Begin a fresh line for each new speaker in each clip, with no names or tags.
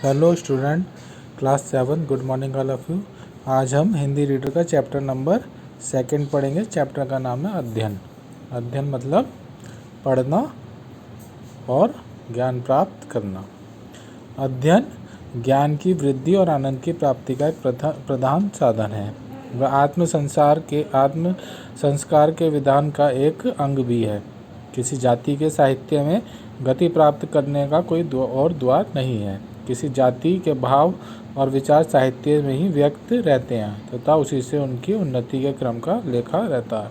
Hello student, class 7, good morning all of you. आज हम Hindi reader का चैप्टर नंबर 2 पढ़ेंगे। चैप्टर का नाम है अध्ययन। अध्ययन मतलब पढ़ना और ज्ञान प्राप्त करना। अध्ययन ज्ञान की वृद्धि और आनंद की प्राप्ति का एक प्रधान साधन है। वह आत्म संस्कार के विधान का एक अंग भी है। किसी जाति के साहित्य में गति प्राप्त करने का कोई और द्वार नहीं है। किसी जाति के भाव और विचार साहित्य में ही व्यक्त रहते हैं तथा उसी से उनकी उन्नति के क्रम का लेखा रहता है।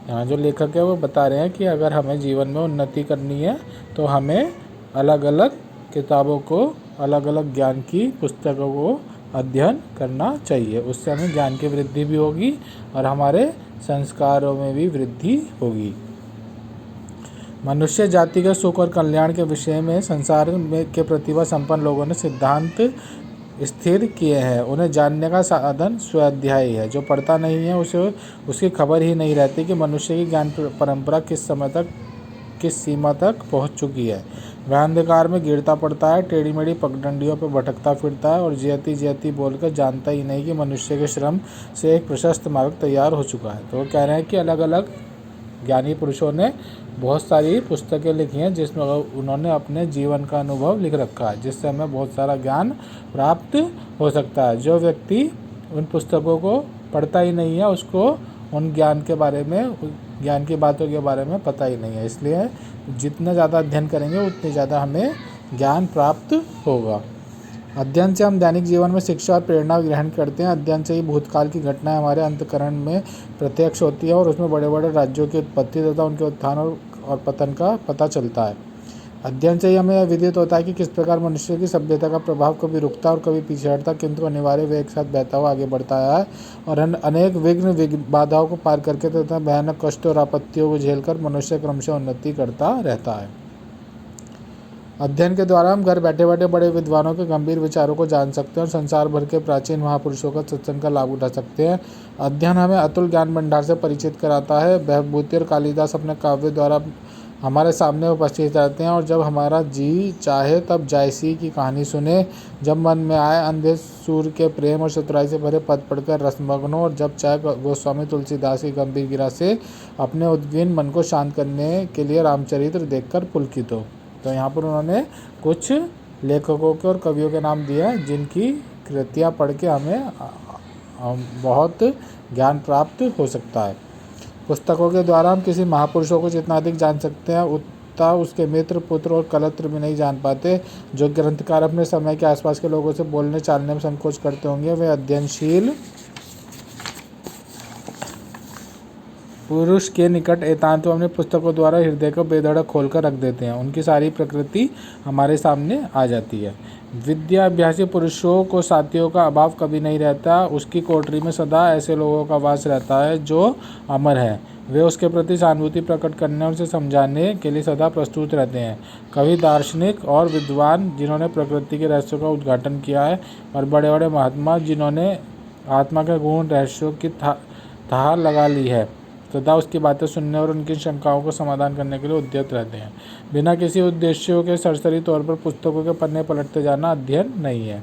यहाँ जो लेखक है वो बता रहे हैं कि अगर हमें जीवन में उन्नति करनी है तो हमें अलग अलग किताबों को, अलग अलग ज्ञान की पुस्तकों को अध्ययन करना चाहिए। उससे हमें ज्ञान की वृद्धि भी होगी और हमारे संस्कारों में भी वृद्धि होगी। मनुष्य जाति के सुख और कल्याण के विषय में संसार में के प्रतिभा संपन्न लोगों ने सिद्धांत स्थिर किए हैं। उन्हें जानने का साधन स्वाध्याय है। जो पढ़ता नहीं है उसे उसकी खबर ही नहीं रहती कि मनुष्य की ज्ञान परंपरा किस सीमा तक पहुंच चुकी है। वह अंधकार में गिरता पड़ता है, टेढ़ी मेढ़ी पगडंडियों पर भटकता फिरता है और जयती बोलकर जानता ही नहीं कि मनुष्य के श्रम से एक प्रशस्त मार्ग तैयार हो चुका है। तो वो कह रहे हैं कि अलग अलग ज्ञानी पुरुषों ने बहुत सारी पुस्तकें लिखी हैं जिसमें उन्होंने अपने जीवन का अनुभव लिख रखा है, जिससे हमें बहुत सारा ज्ञान प्राप्त हो सकता है। जो व्यक्ति उन पुस्तकों को पढ़ता ही नहीं है उसको उन ज्ञान की बातों के बारे में पता ही नहीं है। इसलिए जितना ज़्यादा अध्ययन करेंगे उतनी ज़्यादा हमें ज्ञान प्राप्त होगा। अध्ययन से हम दैनिक जीवन में शिक्षा और प्रेरणा ग्रहण करते हैं। अध्ययन से ही भूतकाल की घटनाएं हमारे अंतःकरण में प्रत्यक्ष होती है और उसमें बड़े बड़े राज्यों की उत्पत्ति तथा उनके उत्थान और पतन का पता चलता है। अध्ययन से ही हमें यह विदित होता है कि किस प्रकार मनुष्य की सभ्यता का प्रभाव कभी रुकता और कभी पीछे हटता, किंतु अनिवार्य वे एक साथ बहता हुआ आगे बढ़ता है और अनेक विघ्न बाधाओं को पार करके तथा भयानक कष्टों और आपत्तियों को झेलकर मनुष्य क्रमशः उन्नति करता रहता है। अध्ययन के द्वारा हम घर बैठे बैठे बड़े विद्वानों के गंभीर विचारों को जान सकते हैं और संसार भर के प्राचीन महापुरुषों का सत्संग का लाभ उठा सकते हैं। अध्ययन हमें अतुल ज्ञान भंडार से परिचित कराता है। भवभूति और कालिदास अपने काव्य द्वारा हमारे सामने उपस्थित रहते हैं और जब हमारा जी चाहे तब जायसी की कहानी सुने, जब मन में आए अंधे सूर्य के प्रेम और चतुराई से भरे पद पढ़कर रसमग्न हो और जब चाहे गोस्वामी तुलसीदास की गंभीर गिरा से अपने उद्विग्न मन को शांत करने के लिए रामचरित्र देखकर पुलकित हो। तो यहाँ पर उन्होंने कुछ लेखकों के और कवियों के नाम दिए हैं जिनकी कृतियाँ पढ़ के हमें बहुत ज्ञान प्राप्त हो सकता है। पुस्तकों के द्वारा हम किसी महापुरुषों को जितना अधिक जान सकते हैं उतना उसके मित्र, पुत्र और कलत्र भी नहीं जान पाते। जो ग्रंथकार अपने समय के आसपास के लोगों से बोलने चालने में संकोच करते होंगे वे अध्ययनशील पुरुष के निकट एकांत अपने पुस्तकों द्वारा हृदय को बेधड़क खोलकर रख देते हैं। उनकी सारी प्रकृति हमारे सामने आ जाती है। विद्याभ्यासी पुरुषों को साथियों का अभाव कभी नहीं रहता। उसकी कोठरी में सदा ऐसे लोगों का वास रहता है जो अमर है। वे उसके प्रति सहानुभूति प्रकट करने और उसे समझाने के लिए सदा प्रस्तुत रहते हैं। कवि, दार्शनिक और विद्वान जिन्होंने प्रकृति के रहस्यों का उद्घाटन किया है और बड़े बड़े महात्मा जिन्होंने आत्मा के गूढ़ रहस्यों की थाह लगा ली है तथा उसकी बातें सुनने और उनकी शंकाओं को समाधान करने के लिए उद्यत रहते हैं। बिना किसी उद्देश्यों के सरसरी तौर पर पुस्तकों के पन्ने पलटते जाना अध्ययन नहीं है।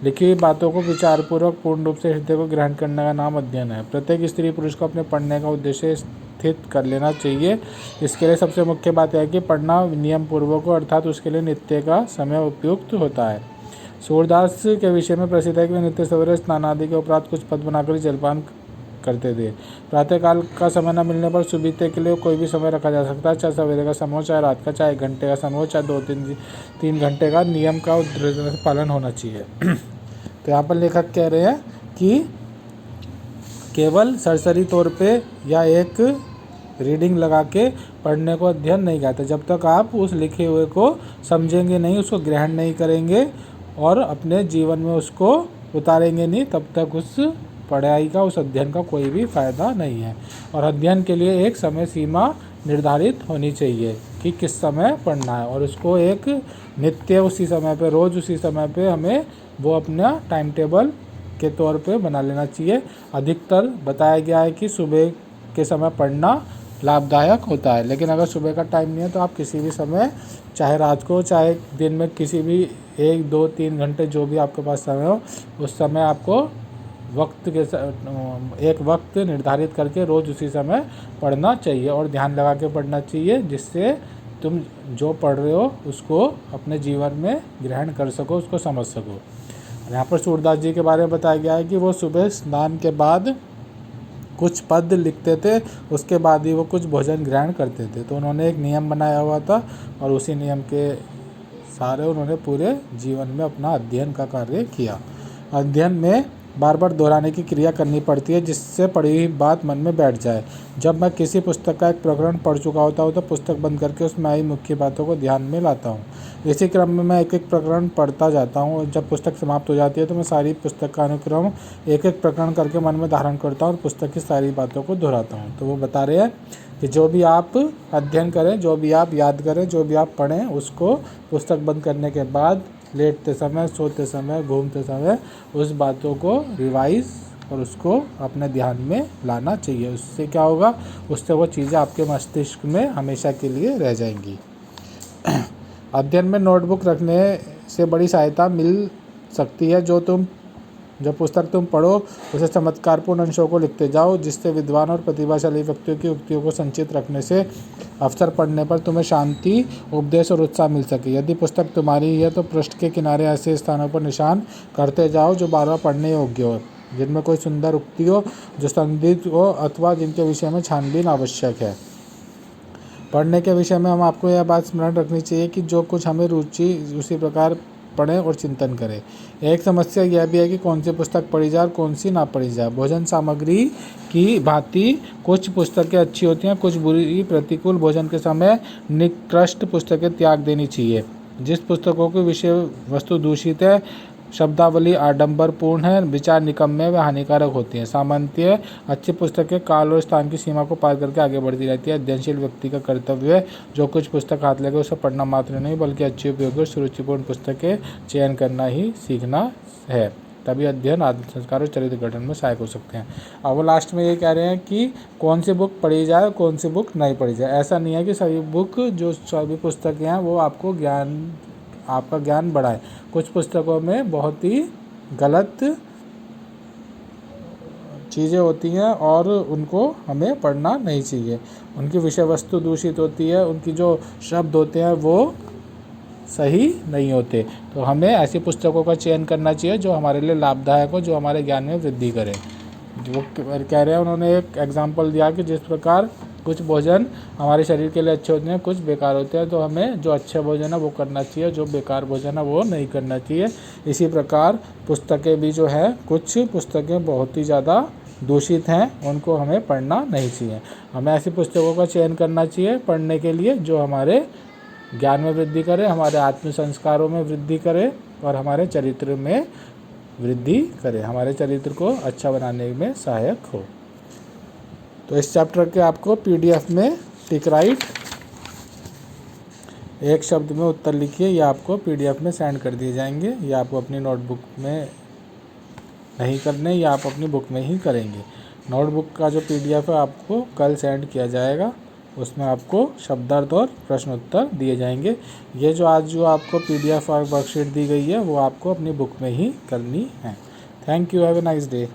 लिखी हुई बातों को विचारपूर्वक पूर्ण रूप से हृदय को ग्रहण करने का नाम अध्ययन है। प्रत्येक स्त्री पुरुष को अपने पढ़ने का उद्देश्य स्थित कर लेना चाहिए। इसके लिए सबसे मुख्य बात यह है कि पढ़ना नियम पूर्वक हो, अर्थात उसके लिए नित्य का समय उपयुक्त होता है। सूरदास के विषय में प्रसिद्ध है कि वे नित्य सवेरे स्नान आदि के उपरांत कुछ पद बनाकर जलपान करते थे। प्रातःकाल का समय न मिलने पर सुबीते के लिए कोई भी समय रखा जा सकता है, चाहे सवेरे का समय हो, चाहे रात का, चाहे 1 घंटे का समय हो, चाहे 2-3 घंटे का। नियम का पालन होना चाहिए। तो यहाँ पर लेखक कह रहे हैं कि केवल सरसरी तौर पे या एक रीडिंग लगा के पढ़ने को अध्ययन नहीं कहते। जब तक आप उस लिखे हुए को समझेंगे नहीं, उसको ग्रहण नहीं करेंगे और अपने जीवन में उसको उतारेंगे नहीं, तब तक उस पढ़ाई का, उस अध्ययन का कोई भी फ़ायदा नहीं है। और अध्ययन के लिए एक समय सीमा निर्धारित होनी चाहिए कि किस समय पढ़ना है और उसको एक नित्य उसी समय पे, रोज़ उसी समय पे हमें वो अपना टाइम टेबल के तौर पे बना लेना चाहिए। अधिकतर बताया गया है कि सुबह के समय पढ़ना लाभदायक होता है, लेकिन अगर सुबह का टाइम नहीं है तो आप किसी भी समय, चाहे रात को चाहे दिन में, किसी भी 1, 2, 3 घंटे जो भी आपके पास समय हो, उस समय आपको एक वक्त निर्धारित करके रोज़ उसी समय पढ़ना चाहिए और ध्यान लगा के पढ़ना चाहिए, जिससे तुम जो पढ़ रहे हो उसको अपने जीवन में ग्रहण कर सको, उसको समझ सको। यहाँ पर सूरदास जी के बारे में बताया गया है कि वो सुबह स्नान के बाद कुछ पद लिखते थे, उसके बाद ही वो कुछ भोजन ग्रहण करते थे। तो उन्होंने एक नियम बनाया हुआ था और उसी नियम के सारे उन्होंने पूरे जीवन में अपना अध्ययन का कार्य किया। अध्ययन में बार बार दोहराने की क्रिया करनी पड़ती है, जिससे पढ़ी हुई बात मन में बैठ जाए। जब मैं किसी पुस्तक का एक प्रकरण पढ़ चुका होता हूँ तो पुस्तक बंद करके उसमें आई मुख्य बातों को ध्यान में लाता हूँ। इसी क्रम में मैं एक एक प्रकरण पढ़ता जाता हूँ। जब पुस्तक समाप्त हो जाती है तो मैं सारी पुस्तक का अनुक्रम एक एक प्रकरण करके मन में धारण करता हूँ और पुस्तक की सारी बातों को दोहराता हूँ। तो वो बता रहे हैं कि जो भी आप अध्ययन करें, जो भी आप याद करें, जो भी आप पढ़ें, उसको पुस्तक बंद करने के बाद लेटते समय, सोते समय, घूमते समय उस बातों को रिवाइज और उसको अपने ध्यान में लाना चाहिए। उससे क्या होगा, उससे वो चीज़ें आपके मस्तिष्क में हमेशा के लिए रह जाएंगी। अध्ययन में नोटबुक रखने से बड़ी सहायता मिल सकती है। जो पुस्तक तुम पढ़ो उसे चमत्कारपूर्ण अंशों को लिखते जाओ, जिससे विद्वान और प्रतिभाशाली व्यक्तियों की उक्तियों को संचित रखने से अवसर पढ़ने पर तुम्हें शांति, उपदेश और उत्साह मिल सके। यदि पुस्तक तुम्हारी ही है तो पृष्ठ के किनारे ऐसे स्थानों पर निशान करते जाओ जो बार बार पढ़ने योग्य हो, जिनमें कोई सुंदर उक्ति हो, जो संदिग्ध हो अथवा जिनके विषय में छानबीन आवश्यक है। पढ़ने के विषय में हम आपको यह बात स्मरण रखनी चाहिए कि जो कुछ हमें रुचि उसी प्रकार पढ़ें और चिंतन करें। एक समस्या यह भी है कि कौन सी पुस्तक पढ़ी जाए और कौन सी ना पढ़ी जाए। भोजन सामग्री की भांति कुछ पुस्तकें अच्छी होती हैं, कुछ बुरी। प्रतिकूल भोजन के समय निकृष्ट पुस्तकें त्याग देनी चाहिए। जिस पुस्तकों की विषय वस्तु दूषित है, शब्दावली आडंबरपूर्ण है, विचार निकम्मे व हानिकारक होती हैं। सामान्यतः अच्छी पुस्तकें काल और स्थान की सीमा को पार करके आगे बढ़ती रहती है। अध्ययनशील व्यक्ति का कर्तव्य है जो कुछ पुस्तक हाथ लगे उसे पढ़ना मात्र नहीं बल्कि अच्छी, उपयोगी और सुरुचिपूर्ण पुस्तकें चयन करना ही सीखना है। तभी अध्ययन आत्म संस्कार और चरित्र गठन में सहायक हो सकते हैं। अब वो लास्ट में ये कह रहे हैं कि कौन सी बुक पढ़ी जाए, कौन सी बुक नहीं पढ़ी जाए। ऐसा नहीं है कि सभी पुस्तकें हैं वो आपका ज्ञान बढ़ाए। कुछ पुस्तकों में बहुत ही गलत चीज़ें होती हैं और उनको हमें पढ़ना नहीं चाहिए। उनकी विषय वस्तु दूषित होती है, उनकी जो शब्द होते हैं वो सही नहीं होते। तो हमें ऐसी पुस्तकों का चयन करना चाहिए जो हमारे लिए लाभदायक हो, जो हमारे ज्ञान में वृद्धि करे। जो कह रहे हैं, उन्होंने एक एग्जाम्पल दिया कि जिस प्रकार कुछ भोजन हमारे शरीर के लिए अच्छे होते हैं, कुछ बेकार होते हैं, तो हमें जो अच्छा भोजन है वो करना चाहिए, जो बेकार भोजन है वो नहीं करना चाहिए। इसी प्रकार पुस्तकें भी जो है, कुछ पुस्तकें बहुत ही ज़्यादा दूषित हैं, उनको हमें पढ़ना नहीं चाहिए। हमें ऐसी पुस्तकों का चयन करना चाहिए पढ़ने के लिए जो हमारे ज्ञान में वृद्धि करे, हमारे आत्म संस्कारों में वृद्धि करे और हमारे चरित्र में वृद्धि करे, हमारे चरित्र को अच्छा बनाने में सहायक हो। तो इस चैप्टर के आपको PDF में टिक राइट एक शब्द में उत्तर लिखिए, ये आपको PDF में सेंड कर दिए जाएंगे। ये आपको अपनी नोटबुक में नहीं करने, या आप अपनी बुक में ही करेंगे। नोटबुक का जो PDF है आपको कल सेंड किया जाएगा, उसमें आपको शब्दार्थ और प्रश्न उत्तर दिए जाएंगे। ये जो आज जो आपको PDF और वर्कशीट दी गई है वो आपको अपनी बुक में ही करनी है। Thank you, have a nice day.